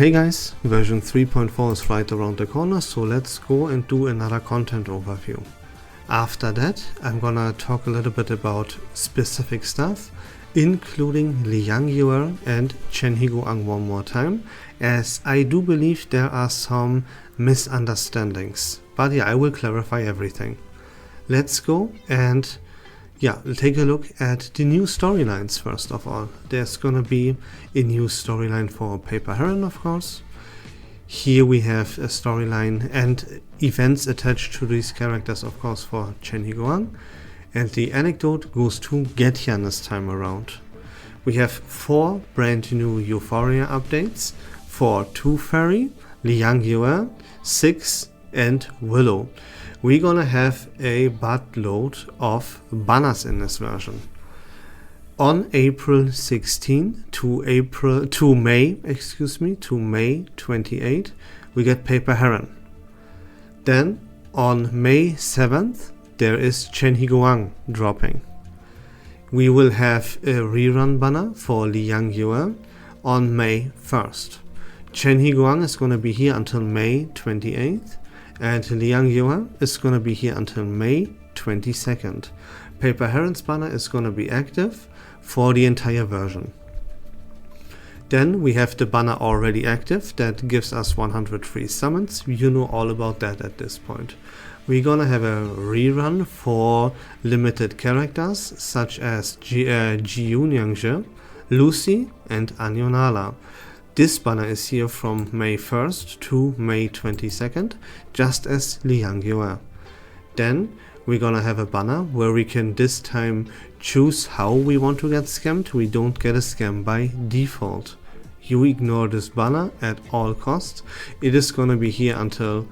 Hey guys, version 3.4 is right around the corner, so let's go and do another content overview. After that, I'm gonna talk a little bit about specific stuff, including Liang Yue and Chen Higuang one more time, as I do believe there are some misunderstandings. But yeah, I will clarify everything. Let's go and take a look at the new storylines first of all. There's gonna be a new storyline for Paper Heron, of course. Here we have a storyline and events attached to these characters, of course, for Chen Higuang. And the anecdote goes to Getyan this time around. We have 4 brand new Euphoria updates for Tooth Fairy, Liang Yue, 6 and Willow. We're gonna have a buttload of banners in this version. On April 16 to May 28, we get Paper Heron. Then on May 7th, there is Chen Higuang dropping. We will have a rerun banner for Liang Yue on May 1st. Chen Higuang is gonna be here until May 28th. And Liang Yue is going to be here until May 22nd. Paper Heron's banner is going to be active for the entire version. Then we have the banner already active that gives us 100 free summons. You know all about that at this point. We're gonna have a rerun for limited characters such as Jiyu Nyangzhe, Lucy and Anyonala. This banner is here from May 1st to May 22nd, just as Liang Yue. Then we're gonna have a banner where we can this time choose how we want to get scammed. We don't get a scam by default. You ignore this banner at all costs. It is gonna be here until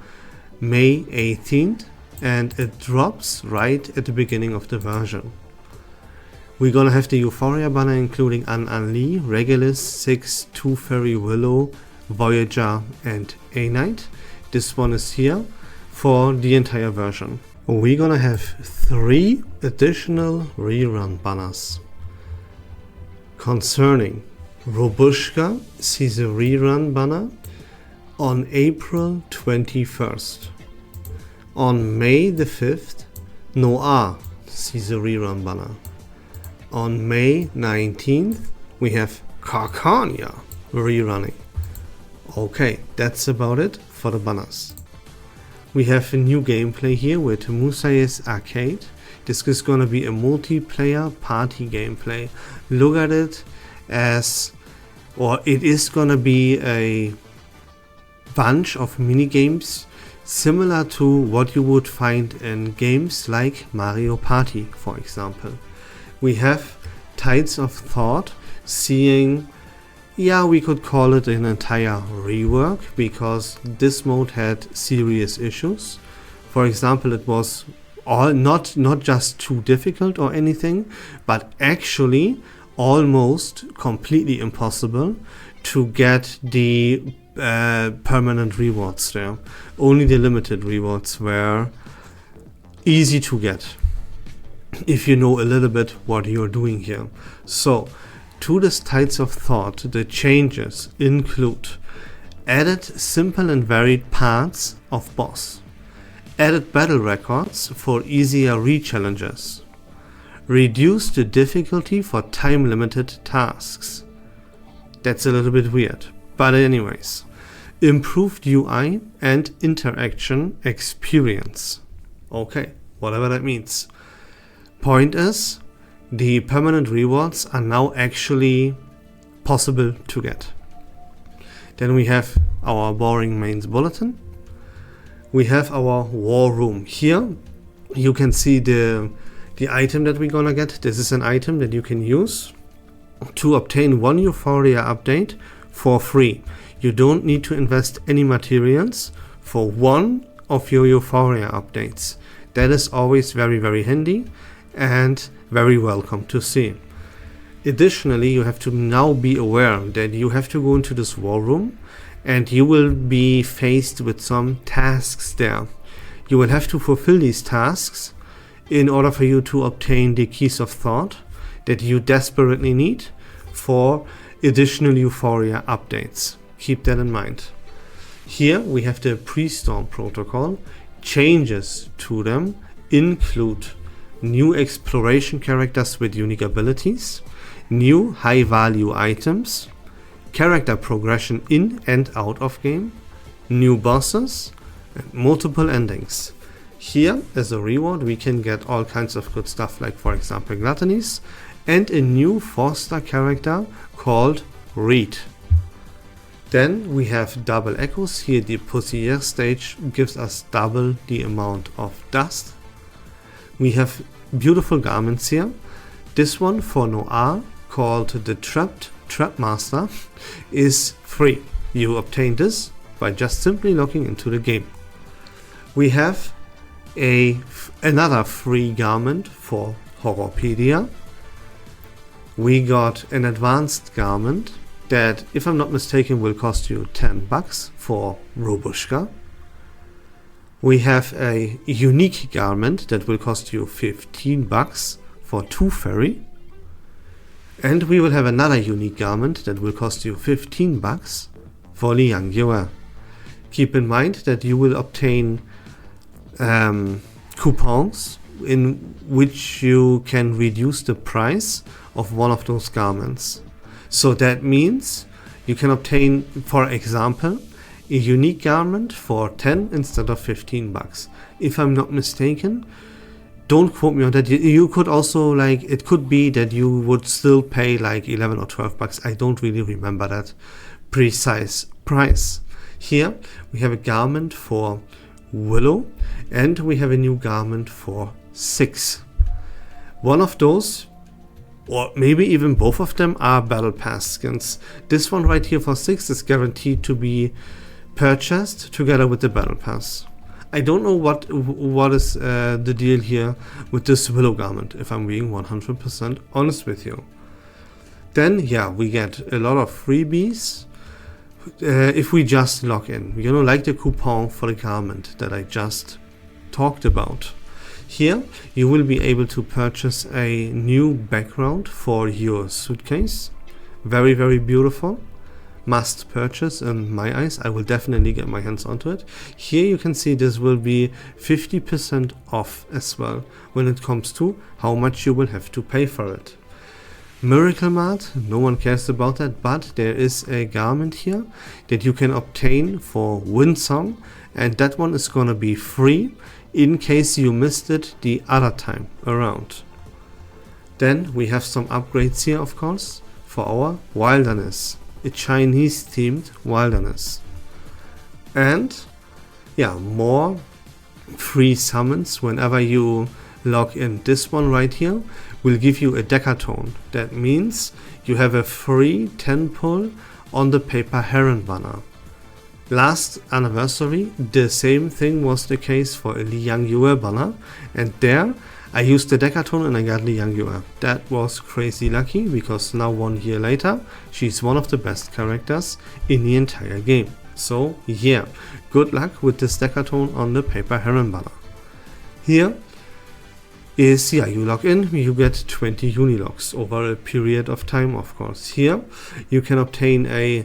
May 18th and it drops right at the beginning of the version. We're gonna have the Euphoria banner including An Li, Regulus, 6, Tooth Fairy, Willow, Voyager and A-Knight. This one is here for the entire version. We're gonna have 3 additional rerun banners. Concerning Robushka sees a rerun banner on April 21st. On May the 5th, Noah sees a rerun banner. On May 19th, we have Carcania rerunning. Okay, that's about it for the banners. We have a new gameplay here with Musae Arcade. This is gonna be a multiplayer party gameplay. Look at it as, or it is gonna be a bunch of mini games similar to what you would find in games like Mario Party, for example. We have Tides of Thought seeing, we could call it an entire rework because this mode had serious issues. For example, it was not just too difficult or anything, but actually almost completely impossible to get the permanent rewards there. Only the limited rewards were easy to get, if you know a little bit what you're doing here. So, to this Tides of Thought, the changes include added simple and varied parts of boss, added battle records for easier re-challenges, reduced the difficulty for time-limited tasks. That's a little bit weird, but anyways, improved UI and interaction experience. Okay, whatever that means. Point is, the permanent rewards are now actually possible to get. Then we have our boring mains bulletin. We have our war room. Here you can see the item that we're gonna get. This is an item that you can use to obtain 1 Euphoria update for free. You don't need to invest any materials for 1 of your Euphoria updates. That is always very, very handy and very welcome to see. Additionally, you have to now be aware that you have to go into this war room and you will be faced with some tasks there. You will have to fulfill these tasks in order for you to obtain the keys of thought that you desperately need for additional Euphoria updates. Keep that in mind. Here we have the pre-storm protocol. Changes to them include new exploration characters with unique abilities, new high value items, character progression in and out of game, new bosses, and multiple endings. Here, as a reward, we can get all kinds of good stuff, like for example gluttonies, and a new 4-star character called Reed. Then we have double echoes. Here the Poussière stage gives us double the amount of dust. We have beautiful garments here. This one for Noir, called the Trap Master, is free. You obtain this by just simply logging into the game. We have another free garment for Horrorpedia. We got an advanced garment that, if I'm not mistaken, will cost you $10 for Robushka. We have a unique garment that will cost you $15 for Tooth Fairy. And we will have another unique garment that will cost you $15 for Liang Yue. Keep in mind that you will obtain coupons in which you can reduce the price of one of those garments. So that means you can obtain, for example, a unique garment for 10 instead of $15. If I'm not mistaken, don't quote me on that. You could also, like, it could be that you would still pay like $11 or $12. I don't really remember that precise price. Here we have a garment for Willow, and we have a new garment for Six. One of those, or maybe even both of them, are Battle Pass skins. This one right here for Six is guaranteed to be purchased together with the Battle Pass. I don't know what is the deal here with this Willow garment, if I'm being 100% honest with you. Then, yeah, we get a lot of freebies if we just log in. You know, like the coupon for the garment that I just talked about. Here, you will be able to purchase a new background for your suitcase. Very, very beautiful. Must purchase in my eyes. I will definitely get my hands onto it. Here you can see this will be 50% off as well when it comes to how much you will have to pay for it. Miracle Mart, no one cares about that, but there is a garment here that you can obtain for Windsong, and that one is gonna be free in case you missed it the other time around. Then we have some upgrades here, of course, for our Wilderness, a Chinese themed Wilderness. And yeah, more free summons whenever you log in. This one right here will give you a decatone. That means you have a free 10 pull on the Paper Heron banner. Last anniversary, the same thing was the case for a Liang Yue banner, and there I used the decatone and I got Liang Yue. That was crazy lucky, because now 1 year later, she's one of the best characters in the entire game. So yeah, good luck with this decatone on the Paper Heron banner. Here is, yeah, you log in, you get 20 unilogs over a period of time, of course. Here you can obtain a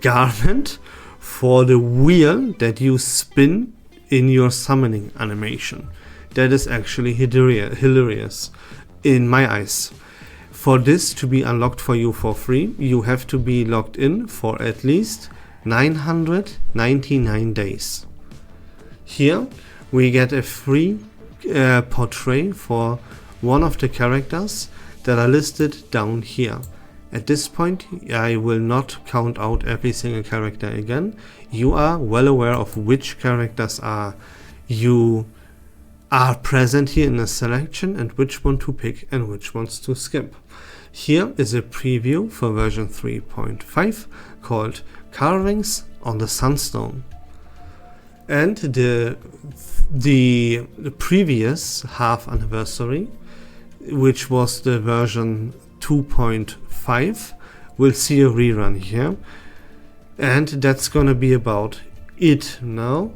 garment for the wheel that you spin in your summoning animation. That is actually hilarious in my eyes. For this to be unlocked for you for free, you have to be logged in for at least 999 days. Here we get a free portrait for one of the characters that are listed down here. At this point, I will not count out every single character again. You are well aware of which characters are present here in the selection and which one to pick and which ones to skip. Here is a preview for version 3.5 called Carvings on the Sunstone. And the previous half anniversary, which was the version 2.5, will see a rerun here, and that's gonna be about it. Now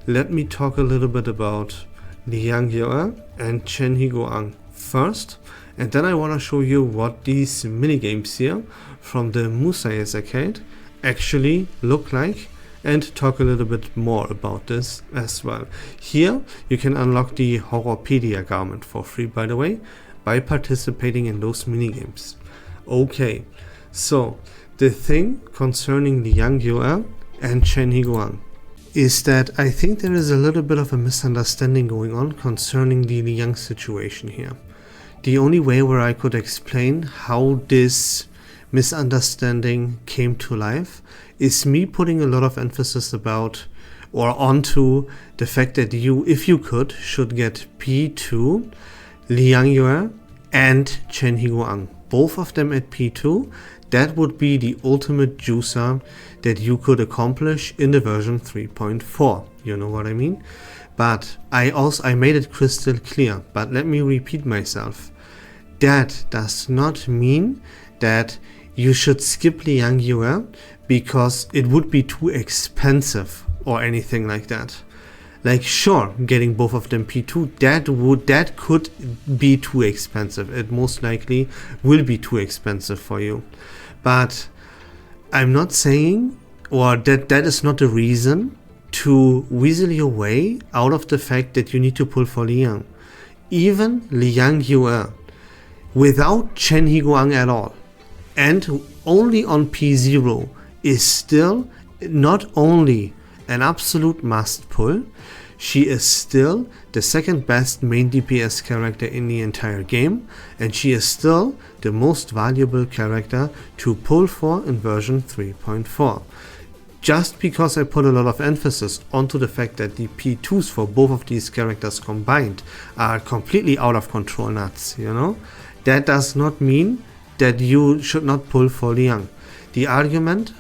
let me talk a little bit about Liang Yue and Chen Higuang first, and then I want to show you what these minigames here from the Musae Arcade actually look like, and talk a little bit more about this as well. Here you can unlock the Horrorpedia garment for free, by the way, by participating in those minigames. Okay, so the thing concerning Liang Yue and Chen Higuang is that I think there is a little bit of a misunderstanding going on concerning the Liang situation here. The only way where I could explain how this misunderstanding came to life is me putting a lot of emphasis about or onto the fact that you, if you could, should get P2, Liang Yue and Chen Higuang, both of them at P2. That would be the ultimate juicer that you could accomplish in the version 3.4. You know what I mean? But I made it crystal clear, but let me repeat myself. That does not mean that you should skip Liang Yue because it would be too expensive or anything like that. Like, sure, getting both of them P2, that could be too expensive. It most likely will be too expensive for you. But I'm not saying, or that is not the reason to weasel your way out of the fact that you need to pull for Liang. Even Liang Yue, without Chen Higuang at all, and only on P0, is still not only an absolute must pull, she is still the second best main DPS character in the entire game, and she is still the most valuable character to pull for in version 3.4. Just because I put a lot of emphasis onto the fact that the P2s for both of these characters combined are completely out of control nuts, you know, that does not mean that you should not pull for Liang. The argument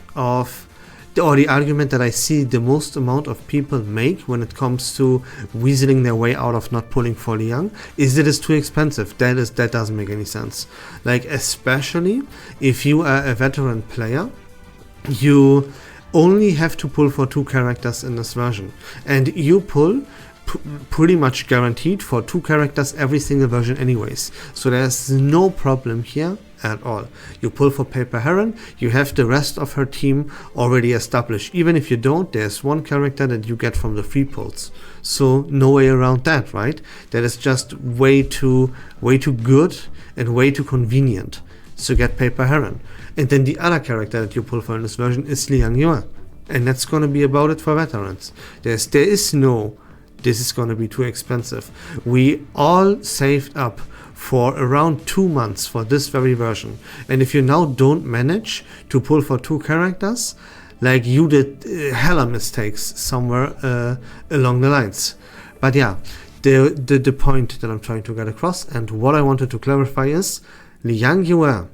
that I see the most amount of people make when it comes to weaseling their way out of not pulling for Liang is that it's too expensive. That doesn't make any sense. Like, especially if you are a veteran player, you only have to pull for 2 characters in this version, and you pull pretty much guaranteed for 2 characters every single version anyways, so there's no problem here at all. You pull for Paper Heron, you have the rest of her team already established. Even if you don't, there's one character that you get from the free pulls, so no way around that, right? That is just way too good and way too convenient to get Paper Heron. And then the other character that you pull for in this version is Liang Yue, and that's gonna be about it for veterans. There is no this is gonna be too expensive. We all saved up for around 2 months for this very version, and if you now don't manage to pull for 2 characters, like, you did hella mistakes somewhere along the lines. But yeah, the point that I'm trying to get across and what I wanted to clarify is Liang Yue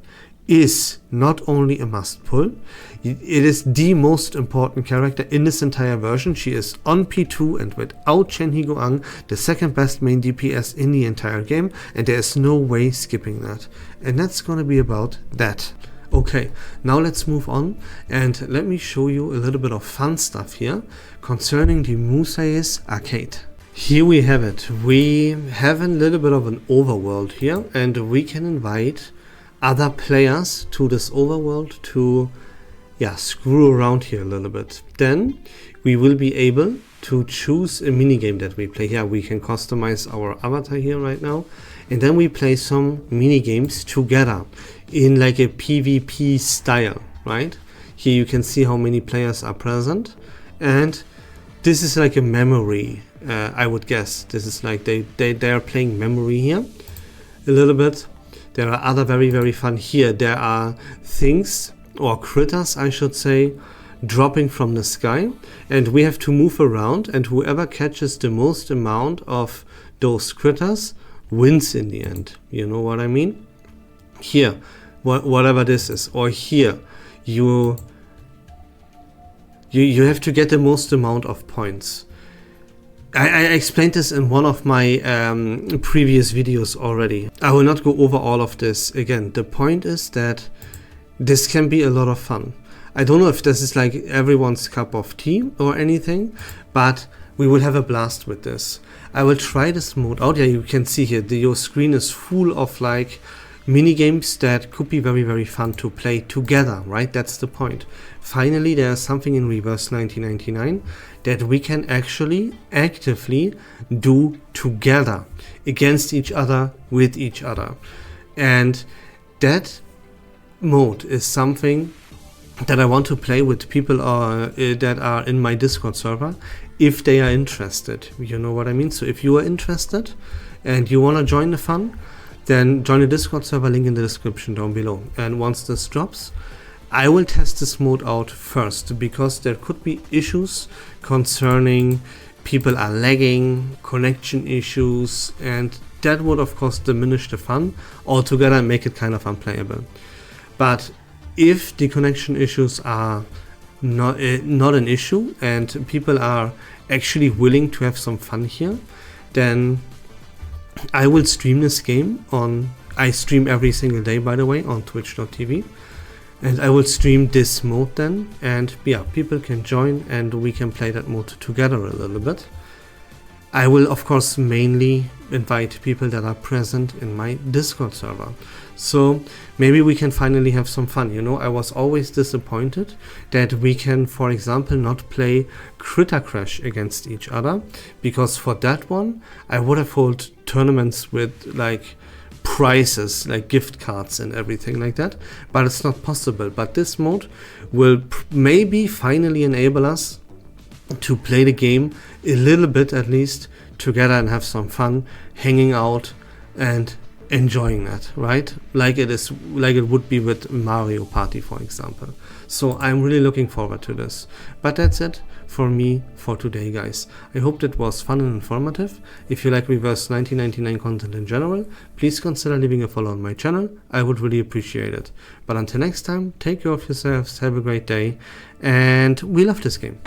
is not only a must pull, it is the most important character in this entire version. She is on P2 and without Chen Higuang the second best main DPS in the entire game, and there is no way skipping that. And that's gonna be about that. Okay, now let's move on and let me show you a little bit of fun stuff here concerning the Musae Arcade. Here we have it. We have a little bit of an overworld here, and we can invite other players to this overworld to screw around here a little bit. Then we will be able to choose a minigame that we play. Here we can customize our avatar here right now, and then we play some minigames together in like a PvP style, right? Here you can see how many players are present, and this is like a memory, I would guess. This is like they are playing memory here a little bit. There are other very fun here. There are things, or critters I should say, dropping from the sky, and we have to move around, and whoever catches the most amount of those critters wins in the end. You know what I mean? Here, whatever this is, or here, you have to get the most amount of points. I explained this in one of my previous videos already. I will not go over all of this again. The point is that this can be a lot of fun. I don't know if this is like everyone's cup of tea or anything, but we will have a blast with this. I will try this mode out. Yeah, you can see here your screen is full of like mini games that could be very, very fun to play together, right? That's the point. Finally, there's something in Reverse 1999 that we can actually actively do together, against each other, with each other. And that mode is something that I want to play with people that are in my Discord server, if they are interested. You know what I mean? So if you are interested and you want to join the fun, then join the Discord server, link in the description down below. And once this drops, I will test this mode out first, because there could be issues concerning people are lagging, connection issues, and that would of course diminish the fun altogether and make it kind of unplayable. But if the connection issues are not an issue and people are actually willing to have some fun here, then I will stream this game on, I stream every single day by the way on twitch.tv, and I will stream this mode then, and yeah, people can join and we can play that mode together a little bit. I will of course mainly invite people that are present in my Discord server. So maybe we can finally have some fun. You know, I was always disappointed that we can, for example, not play Critter Crash against each other, because for that one I would have held tournaments with like prizes, like gift cards and everything like that, but it's not possible. But this mode will maybe finally enable us to play the game a little bit at least together and have some fun hanging out and enjoying that, right? Like it would be with Mario Party, for example. So I'm really looking forward to this. But that's it for me for today, guys. I hope that was fun and informative. If you like Reverse 1999 content in general, please consider leaving a follow on my channel. I would really appreciate it. But until next time, take care of yourselves, have a great day, and we love this game.